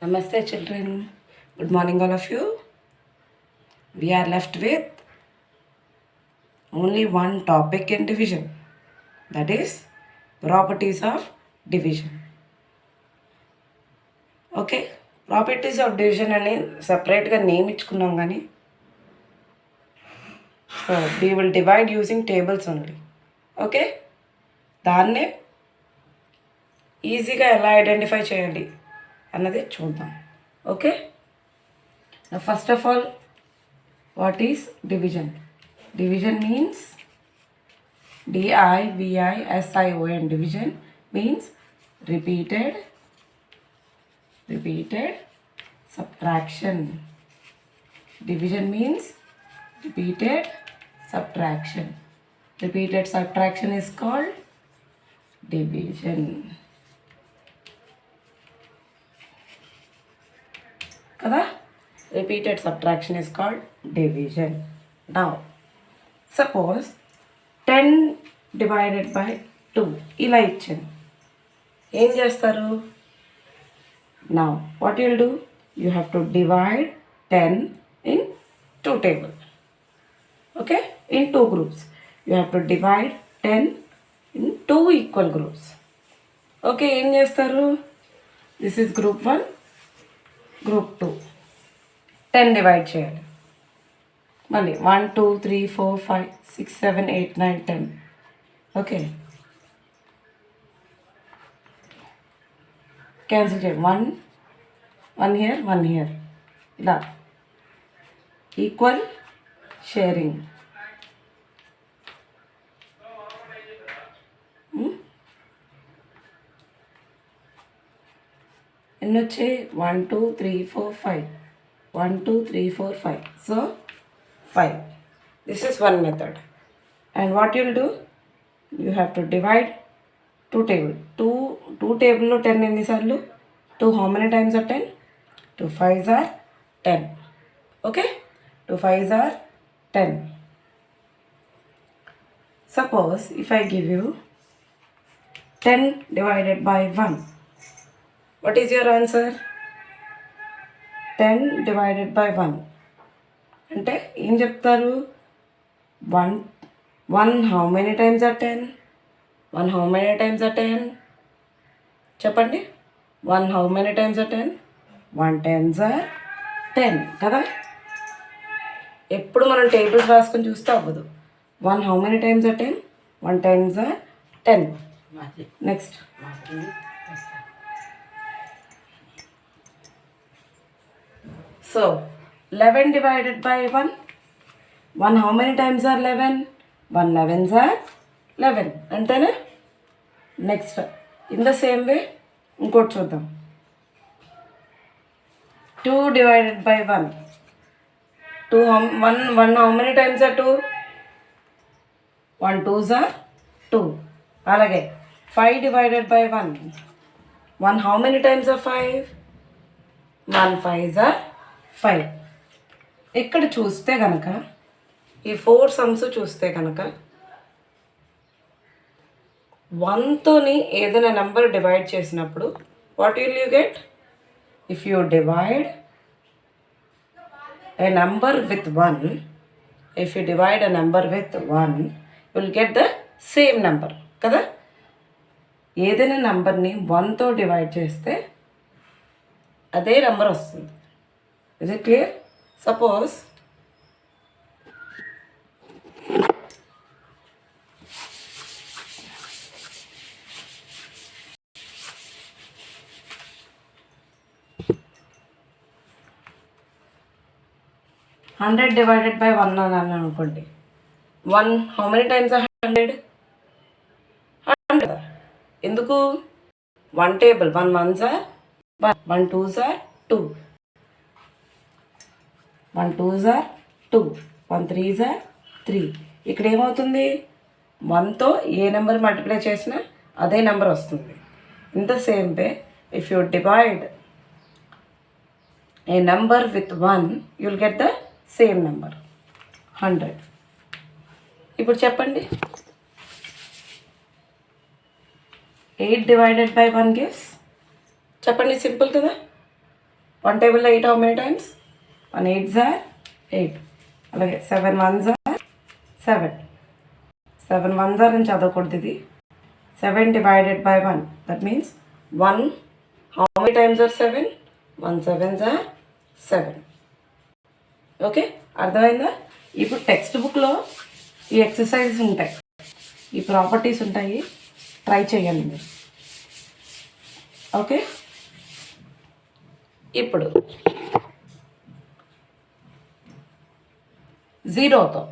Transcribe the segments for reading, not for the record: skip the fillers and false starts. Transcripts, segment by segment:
Namaste children. Good morning all of you. We are left with only one topic in division. That is properties of division. Okay. Properties of division అని సపరేట్గా name ఇచ్చుకున్నాం కానీ so we will divide using tables only. Okay, దాన్నే ఈజీగా ఎలా identify చేయాలి అన్నది చూద్దాం. Okay, first of all what is division? Division means division. Division means repeated subtraction. Division means repeated subtraction. Repeated subtraction is called division. Kada? Repeated subtraction is called division. Now, suppose 10 divided by 2 ఇలా ఇచ్చాను, ఏం చేస్తారు? Now, what you'll do? You have to divide 10 in 2 tables. Okay? In 2 groups. You have to divide 10 in 2 equal groups. Okay, ఏం చేస్తారు? This is group 1, group 2. 10 divide చేయాలి. మళ్ళీ 1 2 3 4 5 6 7 8 9 10. Okay, cancel చేయండి. 1 here 1 here, ఇలా ఈక్వల్ షేరింగ్. ఎన్ని వచ్చాయి? 1 2 3 4 5. 1 2 3 4 5. So 5. This is one method. And what you'll do? You have to divide 2 table. 2 table lo 10 ఎన్ని సార్లు? 2 how many times are 10? 2 5s are 10. Okay? 2 5s are 10. Suppose if I give you 10 divided by 1. What is your answer? 10 divided by 1 అంటే ఏం చెప్తారు? 1 how many times are 10? 1 how many times are 10? చెప్పండి. 1 how many times are 10? 1 10s are 10 కదా. ఎప్పుడు మనం tables రాసుకొని చూస్తే అవ్వదు. 1 how many times are 10? 1 10s are 10. Next so 11 divided by 1. 1 how many times are 11? 1 11s are 11. అంతేనా? Next in the same way ఇంకోటి చూద్దాం. 2 divided by 1. 1 how many times are 2? 1 2s are 2. అలాగే 5 divided by 1. 1 how many times are 5? 1 5s are 5. ఇక్కడ చూస్తే కనుక ఈ 4 sums చూస్తే కనుక 1తోని ఏదైనా నెంబర్ డివైడ్ చేసినప్పుడు what will you get? If you divide a number with 1, if you divide a number with 1, you will get the same number కదా. ఏదైనా నెంబర్ని 1తో డివైడ్ చేస్తే అదే నెంబర్ వస్తుంది. Is it clear? Suppose hundred divided by 1 అని అనుకోండి. 1 how many times are 100? 100. ఎందుకు? 1 table. 1 1s are 1. 1 2s are 2. 1 2s are 2. 1 3s are 3. ఇక్కడ ఏమవుతుంది? 1తో ఏ నెంబర్ మల్టిప్లై చేసినా అదే నెంబర్ వస్తుంది. In the same way if you divide a number with 1, you will get the same number 100. ఇప్పుడు చెప్పండి, 8 divided by 1 gives, చెప్పండి, simple కదా. 1 టేబుల్లో 8 how many times? 1 8s are 8. అలాగే 7 1s are 7. 7 1s are అని చదవకూడదు ఇది. 7 divided by 1. That means 1. How many times are 7? 1 7s are 7. Okay, అర్థమైందా? ఇప్పుడు టెక్స్ట్ బుక్లో ఈ ఎక్సర్సైజెస్ ఉంటాయి, ఈ ప్రాపర్టీస్ ఉంటాయి, ట్రై చేయండి మీరు. ఓకే, ఇప్పుడు 0తో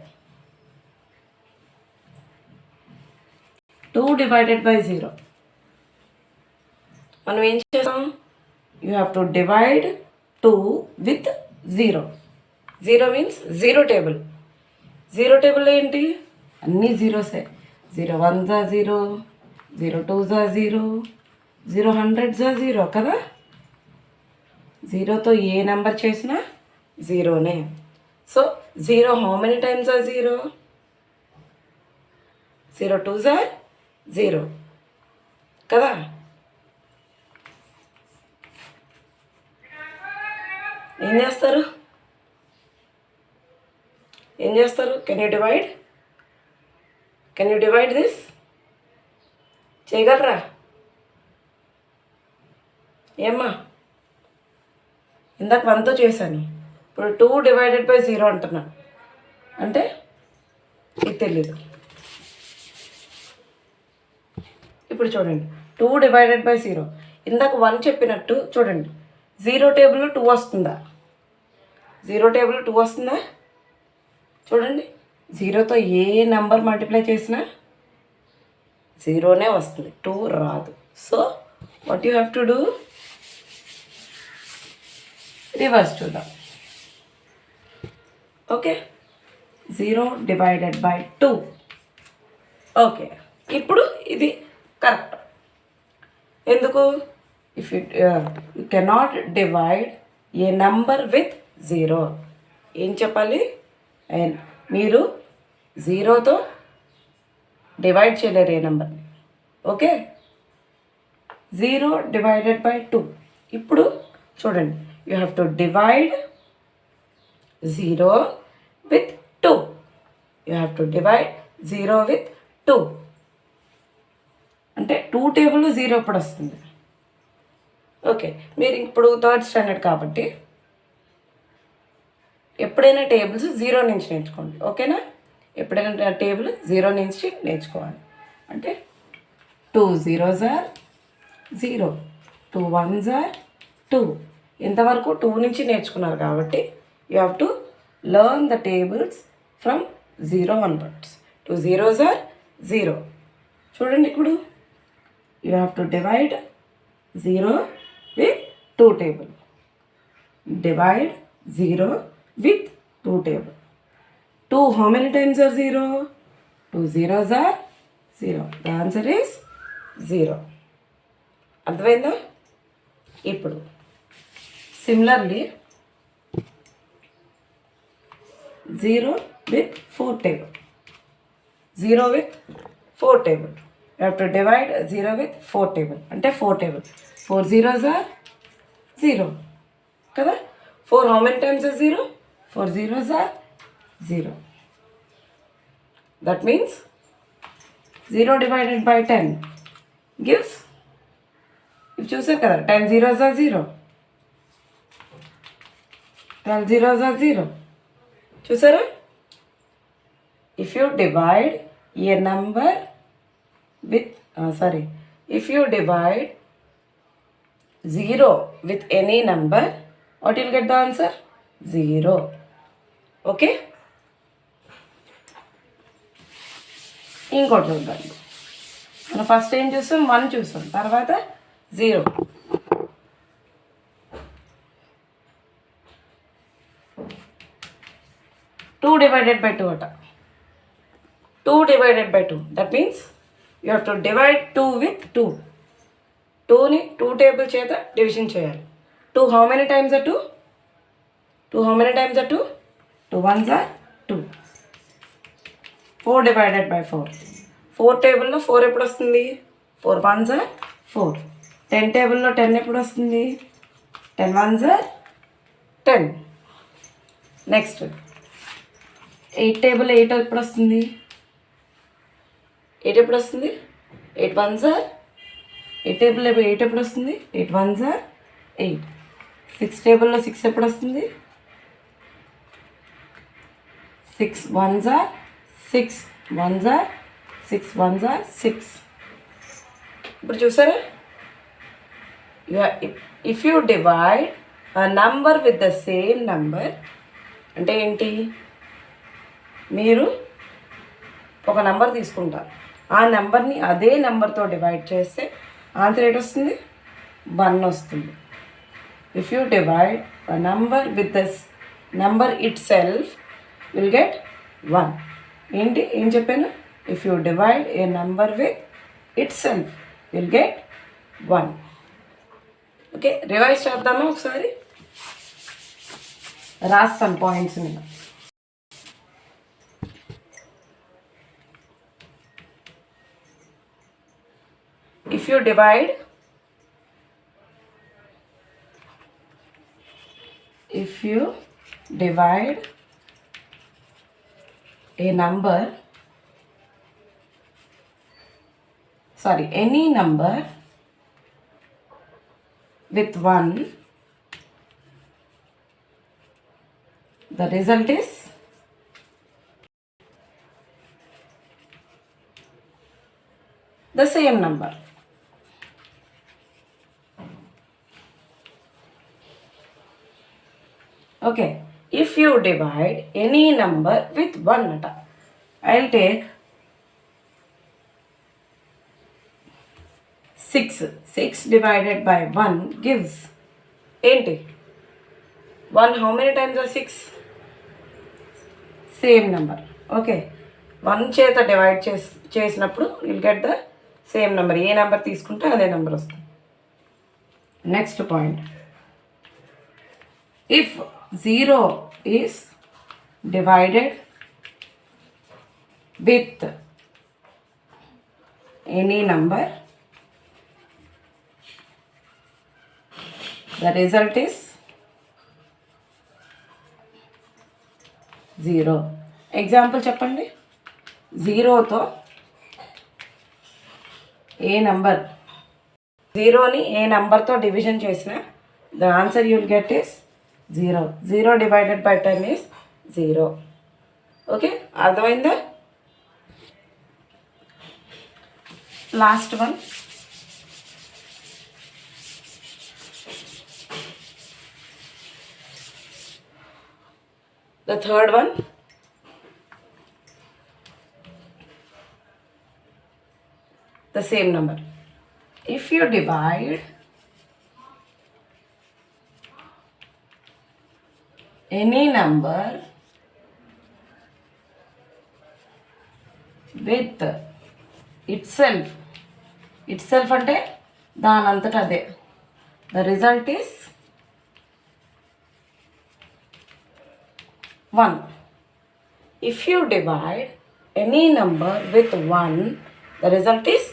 2 divided by 0 మనం ఏం చేస్తాం? You have to divide 2 with 0. 0 means zero table. Zero table ఏంటి? అన్నీ జీరోసే. 0 1s are 0, 0 2s are 0, 0 100s are 0 కదా. జీరోతో ఏ నెంబర్ చేసినా జీరోనే. So 0 how many times are 0? 0 2s are 0 కదా. ఏం చేస్తారు? Can you divide this? చేయగలరా? ఏమ్మా, ఇందాక 1తో చేశాను, ఇప్పుడు 2 divided by 0 అంటున్నా అంటే ఇది తెలీదు. ఇప్పుడు చూడండి, 2 divided by 0. ఇందాక 1 చెప్పినట్టు చూడండి, 0 టేబుల్లో 2 వస్తుందా? 0 టేబుల్లో 2 వస్తుందా? చూడండి, 0తో ఏ నెంబర్ మల్టిప్లై చేసినా జీరోనే వస్తుంది, 2 రాదు. So what you have to do? Reverse చూద్దాం. Okay, 0 divided by 2. ఓకే, ఇప్పుడు ఇది కరెక్ట్. ఎందుకు? If you cannot divide a number with 0. ఏం చెప్పాలి? మీరు 0తో డివైడ్ చేయలేరు ఏ నెంబర్ని. Okay, 0 divided by 2. ఇప్పుడు చూడండి, you have to divide 0 with 2. You have to divide 0 with 2. అంటే 2 టేబుల్లో 0 ఎప్పుడు వస్తుంది? ఓకే, మీరు ఇప్పుడు 3rd స్టాండర్డ్ కాబట్టి ఎప్పుడైనా టేబుల్స్ 0 నుంచి నేర్చుకోండి. ఓకేనా? ఎప్పుడైనా టేబుల్ 0 నుంచి నేర్చుకోవాలి. అంటే 2 0s are 0, 2 1s are 2. ఇంతవరకు 2 నుంచి నేర్చుకున్నారు కాబట్టి you have to learn the tables from 0 onwards. 2 0s are 0. చూడండి, ఇప్పుడు you have to divide 0 with 2 table. Divide 0 with 2 table. 2 how many times are 0? 2 zeros are 0. The answer is 0. అర్థమైందా? ఇప్పుడు similarly 0 with 4 table. 0 with 4 table. You have to divide 0 with 4 table. అంటే 4 table. 4 zeros are 0 కదా. 4 how many times is 0? 4 zeros are 0. That means 0 divided by 10 gives, if చూసారు కదా, 10 zeros are 0, 12 zeros are 0. చూసారా? If you divide a number with if you divide 0 with any number, what you'll get the answer? 0. Okay? ఇంకోటి చూద్దాం. మనం first ఏం చూస్తాం? 1 చూస్తాం, తర్వాత 0. Two divided by 2 అట. 2 divided by 2. That means you have to divide 2 with 2. 2ని 2 table చేత డివిజన్ చేయాలి. 2 how many times are 2? 2 how many times are 2? 2 1s are 2. 4 divided by 4. 4 టేబుల్లో 4 ఎప్పుడు వస్తుంది? 4 1s are 4. 10 టేబుల్లో 10 ఎప్పుడు వస్తుంది? 10 1s are 10. నెక్స్ట్ 8 టేబుల్ 8 ఎప్పుడు వస్తుంది? 8 ఎప్పుడు వస్తుంది? 8 1s are 8 టేబుల్ 8 ఎప్పుడు వస్తుంది? 8 1s are 8. 6 టేబుల్లో 6 ఎప్పుడు వస్తుంది? 6 1s are 6 1s are 6 1s are 6. ఇప్పుడు చూసారా, if you divide a number with the same number అంటే ఏంటి? మీరు ఒక నెంబర్ తీసుకుంటారు, ఆ నెంబర్ని అదే నెంబర్తో డివైడ్ చేస్తే ఆన్సర్ ఏంటి వస్తుంది? 1 వస్తుంది. If you divide a number with the number itself will get 1. ఏంటి ఏం చెప్పాను? If you divide a number with it self will get 1. Okay, revise చేద్దామా ఒకసారి? రాస్తాను పాయింట్స్ మీద. If you divide any number with 1, the result is the same number. Okay, if you divide any number with 1 ata, I'll take 6. 6 divided by 1 gives ఏంటి? 1 how many times are 6? Same number. Okay, 1 చేత divide చేసినప్పుడు will get the same number. A number తీసుకుంటే అదే number వస్తుంది. Next point, if 0 is divided with any number, the result is 0. Example చెప్పండి. 0తో ఏ number, 0ని ఏ నెంబర్తో డివిజన్ చేసిన the answer you will get is 0. 0 divided by 10 is 0. Okay, అర్థమైందా? Last one, the third one, the same number. If you divide any number with itself అంటే దానంతట అదే, the result is 1. If you divide any number with 1, the result is,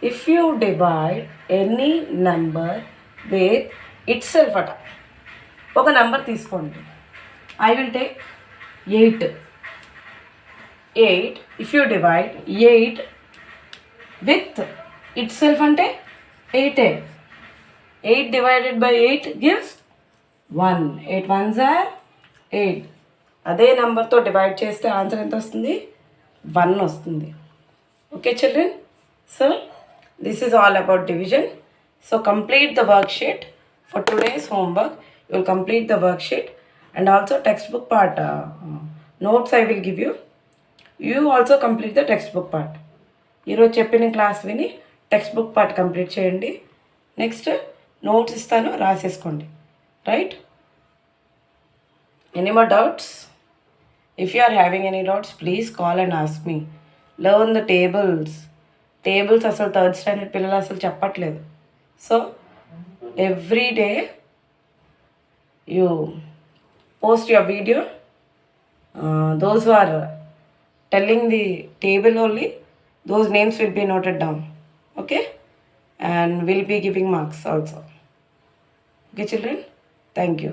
if you divide any number with itself అట, ఒక number తీసుకోండి. I will take 8. If you divide 8 with it self అంటే 8. 8 divided by 8 gives 1. 8 1s are 8. అదే నెంబర్తో divide చేస్తే answer ఎంత వస్తుంది? 1 వస్తుంది. Okay children, so this is all about division. So complete the worksheet for today's homework. You will complete the worksheet and also textbook part notes I will give you. You also complete the textbook part. ఈరోజు చెప్పిన class విని text part complete చేయండి. Next notes ఇస్తాను, రాసేసుకోండి. Right? Any more doubts? If you are having any doubts please call and ask me. Learn the tables అసలు third standard పిల్లలు అసలు చెప్పట్లేదు. So every day you post your video. Those who are telling the table only, those names will be noted down. Okay, and we'll be giving marks also. Okay children, thank you.